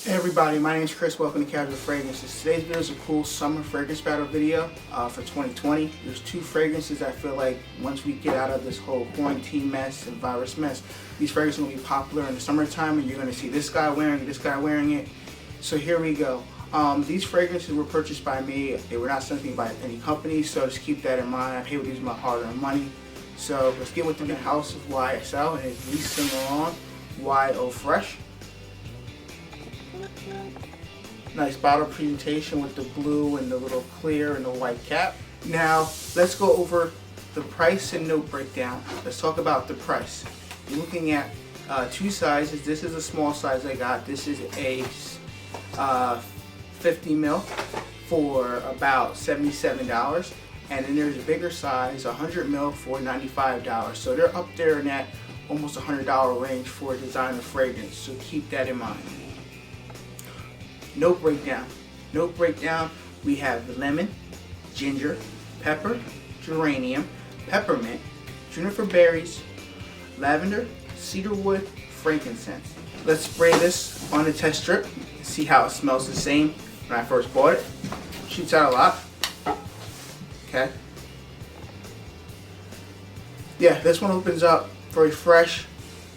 Hey everybody, my name is Chris. Welcome to Casual Fragrances. Today's video is a cool summer fragrance battle video for 2020. There's two fragrances I feel like once we get out of this whole quarantine mess and virus mess, these fragrances will be popular in the summertime, and you're going to see this guy wearing it, this guy wearing it. So here we go. These fragrances were purchased by me. They were not sent to me by any company, so just keep that in mind. I hate to use my hard-earned money. So let's get with the House of YSL and his Yves Saint Laurent YO Fresh. Nice bottle presentation with the blue and the little clear and the white cap. Now let's go over the price and note breakdown. Let's talk about the price. You're looking at two sizes. This is a small size I got. This is a 50 ml for about $77, and then there's a bigger size, 100 ml for $95. So they're up there in that almost $100 range for a designer fragrance. So keep that in mind. Note breakdown. Note breakdown, we have lemon, ginger, pepper, geranium, peppermint, juniper berries, lavender, cedarwood, frankincense. Let's spray this on the test strip and see how it smells the same when I first bought it. Shoots out a lot. Okay. Yeah, this one opens up very fresh.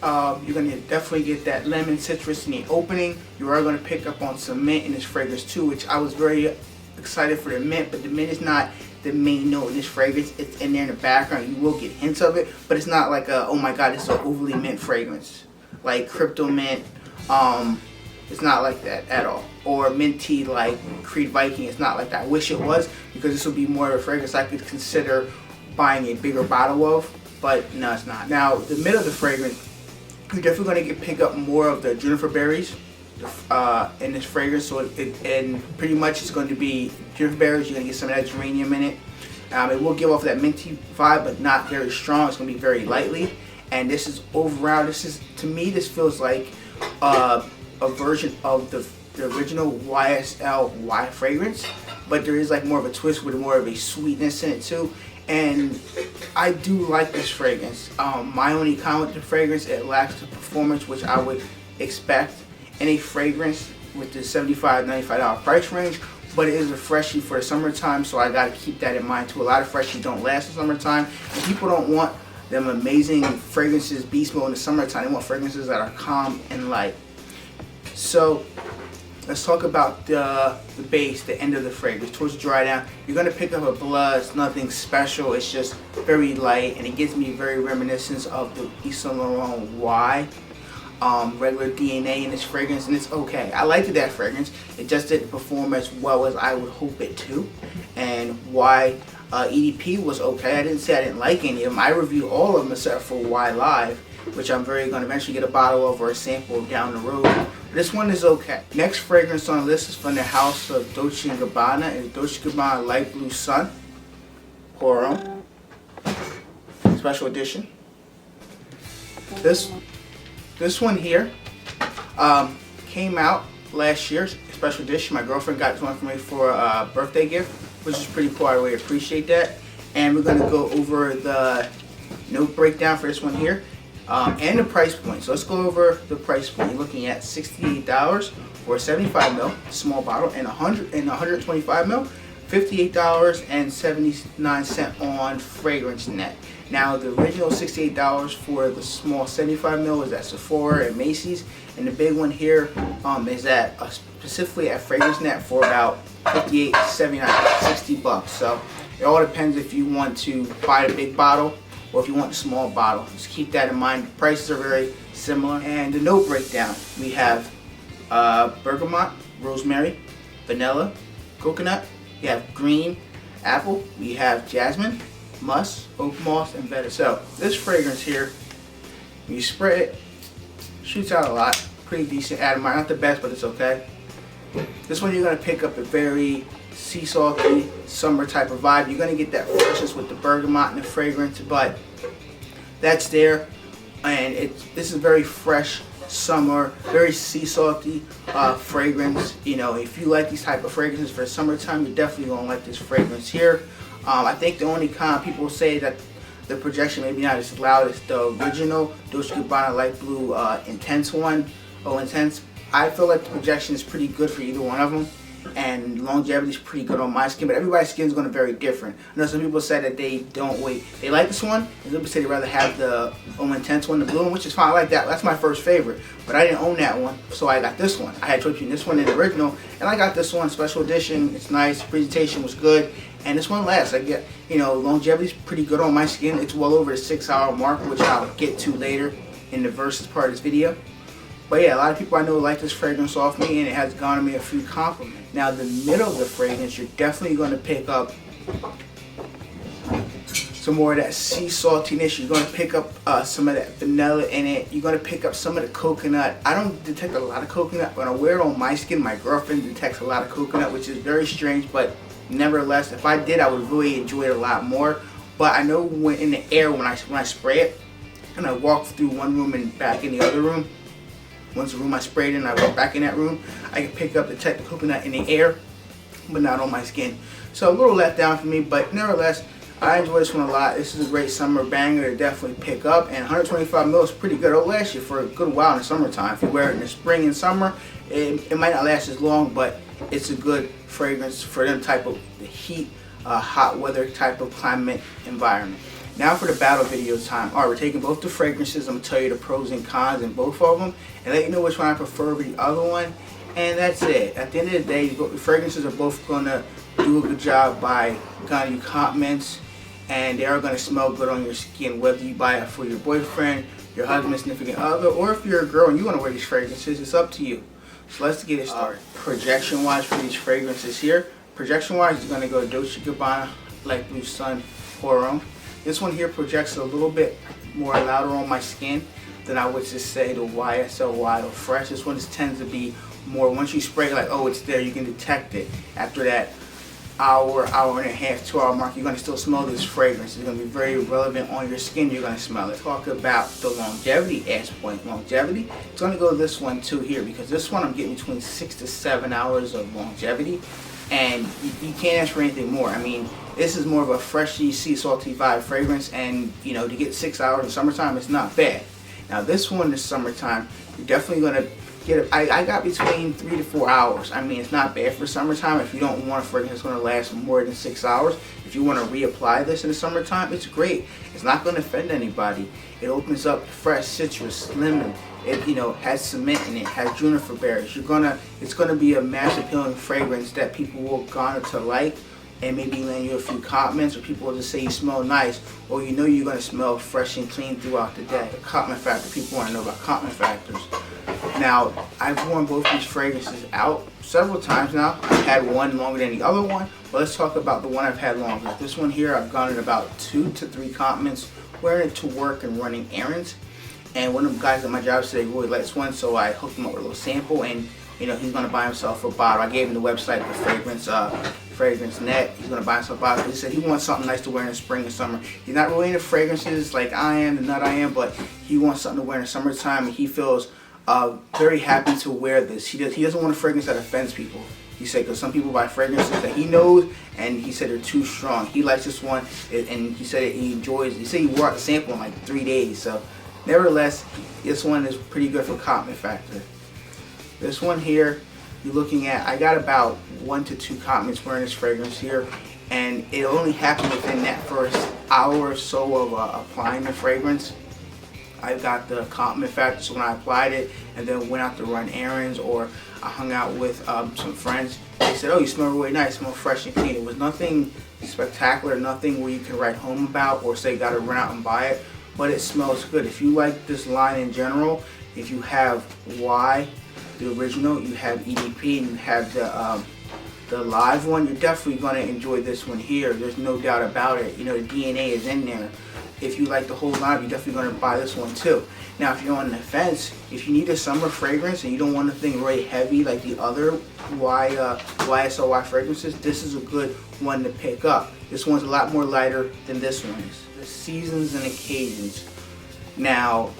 You're going to definitely get that lemon citrus in the opening. You are going to pick up on some mint in this fragrance too, which I was very excited for the mint, but the mint is not the main note in this fragrance. It's in there in the background. You will get hints of it, but it's not like a, oh my god, it's an overly mint fragrance. Like Crypto Mint, it's not like that at all. Or minty like Creed Viking, it's not like that. I wish it was, because this would be more of a fragrance I could consider buying a bigger bottle of, but no, it's not. Now, the mid of the fragrance, you're definitely going to pick up more of the juniper berries in this fragrance. So and pretty much it's going to be juniper berries. You're going to get some of that geranium in it. It will give off that minty vibe, but not very strong. It's going to be very lightly. And this is overall, to me, this feels like a version of the original YSL Y fragrance, but there is like more of a twist with more of a sweetness in it too. And I do like this fragrance. My only comment with the fragrance, it lacks the performance which I would expect in a fragrance with the $75, $95 price range, but it is a freshie for the summertime, so I gotta keep that in mind too. A lot of freshies don't last in summertime, and people don't want them amazing fragrances beast mode in the summertime. They want fragrances that are calm and light. So let's talk about the base, the end of the fragrance, towards the dry down. You're going to pick up a blush. It's nothing special. It's just very light, and it gives me very reminiscence of the Yves Saint Laurent Y. Regular DNA in this fragrance, and it's okay. I liked that fragrance. It just didn't perform as well as I would hope it to. And Y EDP was okay. I didn't say I didn't like any of them. I reviewed all of them except for Y Live, which I'm going to eventually get a bottle of or a sample down the road. This one is okay. Next fragrance on the list is from the house of Dolce Gabbana. It's Dolce Gabbana Light Blue Sun. Pour on. Special edition. This one here came out last year. Special edition. My girlfriend got this one for me for a birthday gift, which is pretty cool. I really appreciate that. And we're going to go over the note breakdown for this one here. And the price point. So let's go over the price point. You're looking at $68 for a 75 ml small bottle, and 125 ml, $58.79 on Fragrance Net. Now the original $68 for the small 75 ml is at Sephora and Macy's, and the big one here is at specifically at Fragrance Net for about $58, $79, $60. So it all depends if you want to buy the big bottle or if you want a small bottle. Just keep that in mind. The prices are very similar. And the note breakdown, we have bergamot, rosemary, vanilla, coconut, we have green apple, we have jasmine, musk, oak moss, and vetiver. So this fragrance here, when you spray it, shoots out a lot. Pretty decent atomizer, not the best, but it's okay. This one you're going to pick up a very sea salty summer type of vibe. You're going to get that freshness with the bergamot and the fragrance, but that's there. And this is very fresh summer, very sea salty fragrance. You know, if you like these type of fragrances for summertime, you're definitely going to like this fragrance here. I think the only kind people say that the projection maybe not as loud as the original Dolce Gabbana Light Blue Intense one. Oh, Intense. I feel like the projection is pretty good for either one of them, and longevity is pretty good on my skin, but everybody's skin is going to vary different. I know some people said that they don't wait. They like this one, and some people say they'd rather have the more intense one, the blue one, which is fine. I like that. That's my first favorite, but I didn't own that one, so I got this one. I had choice between this one and the original, and I got this one, special edition. It's nice, presentation was good, and this one lasts. I get, longevity is pretty good on my skin. It's well over the 6-hour mark, which I'll get to later in the versus part of this video. But yeah, a lot of people I know like this fragrance off me, and it has garnered me a few compliments. Now, the middle of the fragrance, you're definitely going to pick up some more of that sea saltiness. You're going to pick up some of that vanilla in it. You're going to pick up some of the coconut. I don't detect a lot of coconut, but when I wear it on my skin, my girlfriend detects a lot of coconut, which is very strange, but nevertheless, if I did, I would really enjoy it a lot more. But I know when in the air, when I spray it, and I walk through one room and back in the other room, once the room I sprayed in, I went back in that room, I can pick up the type of coconut in the air, but not on my skin. So a little let down for me, but nevertheless, I enjoy this one a lot. This is a great summer banger to definitely pick up, and 125 ml is pretty good. It'll last you for a good while in the summertime. If you wear it in the spring and summer, it might not last as long, but it's a good fragrance for them type of heat, hot weather type of climate environment. Now for the battle video time. Alright, we're taking both the fragrances. I'm going to tell you the pros and cons in both of them, and let you know which one I prefer over the other one. And that's it. At the end of the day, the fragrances are both going to do a good job by giving you compliments, and they are going to smell good on your skin, whether you buy it for your boyfriend, your husband, significant other, or if you're a girl and you want to wear these fragrances, it's up to you. So let's get it started. Projection-wise for these fragrances here. Projection-wise, you're going to go Dolce Gabbana Light Blue Sun Pour-On. This one here projects a little bit more louder on my skin than I would just say the YSL Wild or Fresh. This one just tends to be more, once you spray, like, oh, it's there, you can detect it. After that hour and a half, 2-hour mark, you're going to still smell this fragrance. It's going to be very relevant on your skin. You're going to smell it. Talk about the longevity aspect. Longevity, it's going to go this one too here, because this one I'm getting between 6 to 7 hours of longevity, and you can't ask for anything more. I mean, this is more of a freshy, sea salty vibe fragrance, and to get 6 hours in summertime, it's not bad. Now this one in the summertime, you're definitely going to get it. I got between 3 to 4 hours. I mean, it's not bad for summertime. If you don't want a fragrance that's going to last more than 6 hours, if you want to reapply this in the summertime, it's great. It's not going to offend anybody. It opens up fresh citrus, lemon. It has cement in it, has juniper berries. It's gonna be a mass appealing fragrance that people will garner to like, and maybe land you a few compliments, or people will just say you smell nice, or you're gonna smell fresh and clean throughout the day. The compliment factor, people want to know about compliment factors. Now, I've worn both these fragrances out several times now. I've had one longer than the other one, but let's talk about the one I've had longer. This one here, I've garnered about 2 to 3 compliments wearing it to work and running errands. And one of the guys at my job said he really likes one, so I hooked him up with a little sample, and he's gonna buy himself a bottle. I gave him the website, the fragrance net. He's gonna buy himself a bottle. He said he wants something nice to wear in the spring and summer. He's not really into fragrances like I am, the nut I am, but he wants something to wear in the summertime, and he feels very happy to wear this. He doesn't want a fragrance that offends people. He said, because some people buy fragrances that he knows, and he said they're too strong. He likes this one, and he said he enjoys it. He said he wore out the sample in like 3 days, so. Nevertheless, this one is pretty good for compliment factor. This one here, you're looking at, I got about 1 to 2 compliments wearing this fragrance here, and it only happened within that first hour or so of applying the fragrance. I got the compliment factor, so when I applied it and then went out to run errands, or I hung out with some friends, they said, oh, you smell really nice, smell fresh and clean. It was nothing spectacular, nothing where you can write home about or say gotta run out and buy it, but it smells good. If you like this line in general, if you have Y, the original, you have EDP, and you have the live one, you're definitely going to enjoy this one here. There's no doubt about it. The DNA is in there. If you like the whole line, you're definitely going to buy this one too. Now, if you're on the fence, if you need a summer fragrance and you don't want anything really heavy like the other YSL fragrances, this is a good one to pick up. This one's a lot more lighter than this one is. The Seasons and Occasions. Now,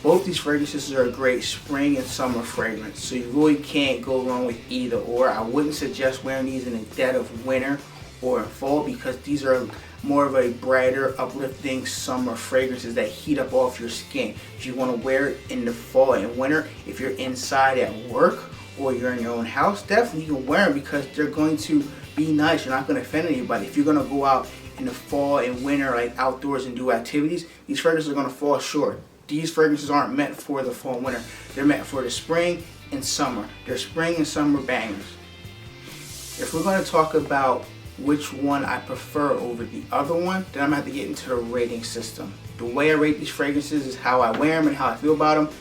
both these fragrances are a great spring and summer fragrance, so you really can't go wrong with either or. I wouldn't suggest wearing these in the dead of winter or in fall, because these are more of a brighter, uplifting summer fragrances that heat up off your skin. If you want to wear it in the fall and winter, if you're inside at work or you're in your own house, definitely you can wear them because they're going to be nice. You're not going to offend anybody. If you're going to go out in the fall and winter, like outdoors, and do activities, these fragrances are going to fall short. These fragrances aren't meant for the fall and winter. They're meant for the spring and summer. They're spring and summer bangers. If we're going to talk about which one I prefer over the other one, then I'm going to have to get into the rating system. The way I rate these fragrances is how I wear them and how I feel about them.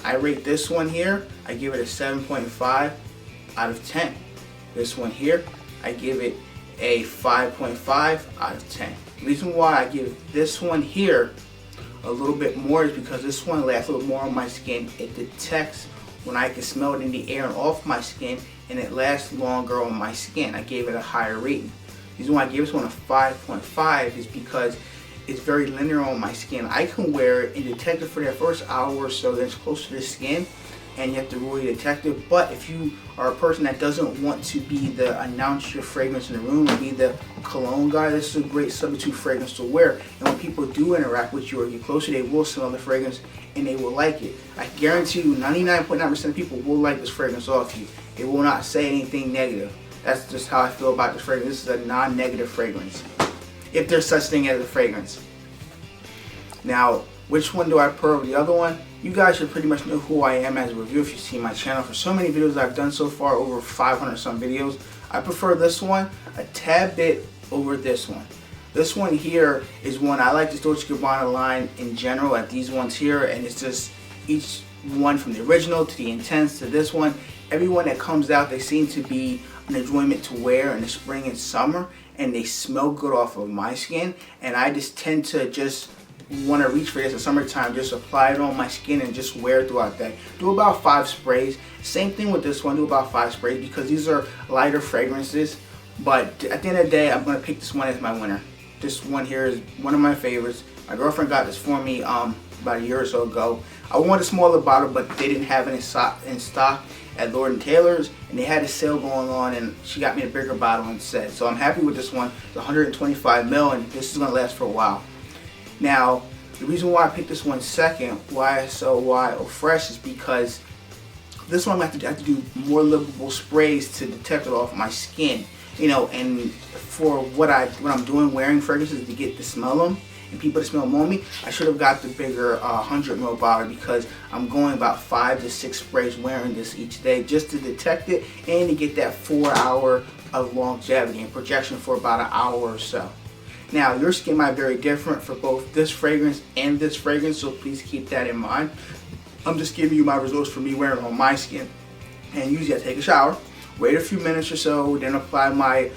I rate this one here, I give it a 7.5 out of 10. This one here, I give it a 5.5 out of 10. The reason why I give this one here a little bit more is because this one lasts a little more on my skin. It detects when I can smell it in the air and off my skin, and it lasts longer on my skin. I gave it a higher rating. The reason why I gave this one a 5.5 is because it's very linear on my skin. I can wear it and detect it for that first hour or so, then it's close to the skin, and you have to really detect it. But if you are a person that doesn't want to be the announce your fragrance in the room and be the cologne guy, this is a great substitute fragrance to wear. And when people do interact with you or get closer, they will smell the fragrance and they will like it. I guarantee you 99.9% of people will like this fragrance off you. They will not say anything negative. That's just how I feel about this fragrance. This is a non-negative fragrance, if there's such thing as a fragrance. Now, which one do I prefer over the other one? You guys should pretty much know who I am as a reviewer if you see my channel. For so many videos I've done so far, over 500 some videos, I prefer this one a tad bit over this one. This one here is one I like, this Dolce Gabbana line in general, at these ones here, and it's just each one from the original to the Intense to this one. Every one that comes out, they seem to be an enjoyment to wear in the spring and summer, and they smell good off of my skin, and I just tend to just want to reach for this in summertime, just apply it on my skin and just wear it throughout the day. Do about 5 sprays. Same thing with this one, do about 5 sprays because these are lighter fragrances, but at the end of the day, I'm going to pick this one as my winner. This one here is one of my favorites. My girlfriend got this for me about a year or so ago. I wanted a smaller bottle, but they didn't have it in stock at Lord & Taylor's, and they had a sale going on, and she got me a bigger bottle instead. So I'm happy with this one. It's 125 ml, and this is going to last for a while. Now, the reason why I picked this one second, YSL Fresh, is because this one I have to do more livable sprays to detect it off my skin. You know, and for what I'm doing, wearing fragrances to get to smell them and people to smell them on me, I should have got the bigger 100 ml bottle because I'm going about 5 to 6 sprays wearing this each day just to detect it and to get that 4 hour of longevity and projection for about an hour or so. Now, your skin might be very different for both this fragrance and this fragrance, so please keep that in mind. I'm just giving you my results for me wearing it on my skin. And usually I take a shower, wait a few minutes or so, then apply my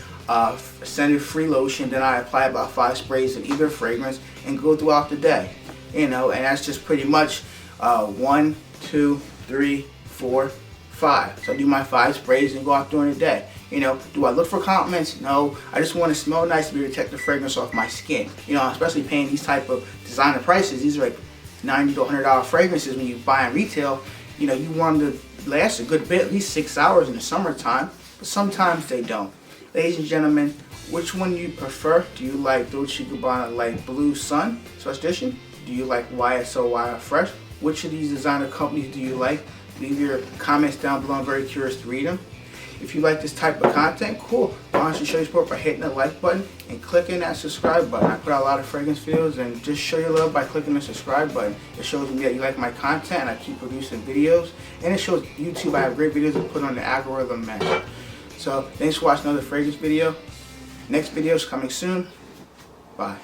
scented free lotion, then I apply about 5 sprays of either fragrance and go throughout the day. You know, and that's just pretty much 1, 2, 3, 4, 5. So I do my 5 sprays and go out during the day. You know, do I look for compliments? No. I just want to smell nice to be able to detect the fragrance off my skin. You know, especially paying these type of designer prices. These are like $90 to $100 fragrances when you buy in retail. You know, you want them to last a good bit, at least 6 hours in the summertime, but sometimes they don't. Ladies and gentlemen, which one do you prefer? Do you like Dolce Gabbana Light Blue Sun Special Edition? Do you like YSL Fresh? Which of these designer companies do you like? Leave your comments down below. I'm very curious to read them. If you like this type of content, cool. Why don't you show your support by hitting the like button and clicking that subscribe button. I put out a lot of fragrance videos, and just show your love by clicking the subscribe button. It shows me that you like my content and I keep producing videos. And it shows YouTube I have great videos to put on the algorithm match. So thanks for watching another fragrance video. Next video is coming soon. Bye.